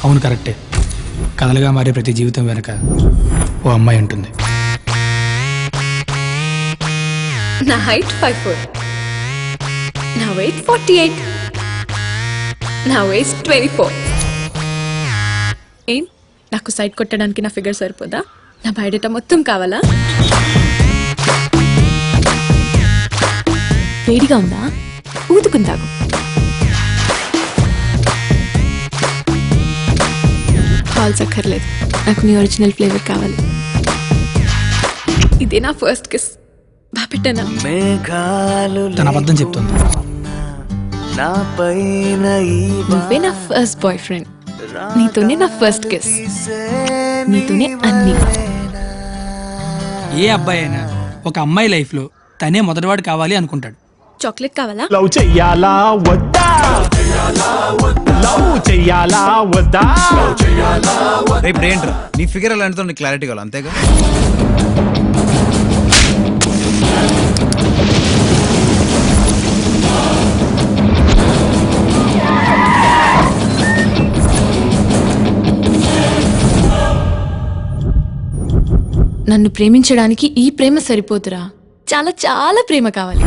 అవును కరెక్టే. కథలుగా మారే ప్రతి జీవితం వెనక ఓ అమ్మాయి ఉంటుంది. నా హైట్ 5'4", నా వెయిట్ 48, నా వేస్ట్ 24. ఏం నాకు సైడ్ కొట్టడానికి నా ఫిగర్ సరిపోదా? నా బయోడేటా మొత్తం కావాలా? వేడిగా ఉందా? ఊదుకుందాగు. హాల్స్ అక్కర్లేదు, నాకు నీ ఒరిజినల్ ఫ్లేవర్ కావాలి. ఇదే నా ఫస్ట్ కిస్. బాపెట్టనా? తన అబద్ధం చెప్తుంది. నువ్వే నా ఫస్ట్ బాయ్ ఫ్రెండ్, నీతోనే నా ఫస్ట్ కిస్, నీతోనే అన్ని. ఏ అబ్బాయి అయినా ఒక అమ్మాయి లైఫ్లో తనే మొదటివాడు కావాలి అనుకుంటాడు. చాక్లెట్ కావాలా? లవ్ చెయ్యాలా వద్దా? లవ్ చెయ్యాలా వద్దా? రేపు ఏంట్రా నీ ఫిగర్ ఎలా అంటే క్లారిటీ కావాలి అంతేగా. నన్ను ప్రేమించడానికి ఈ ప్రేమ సరిపోతురా, చాలా చాలా ప్రేమ కావాలి.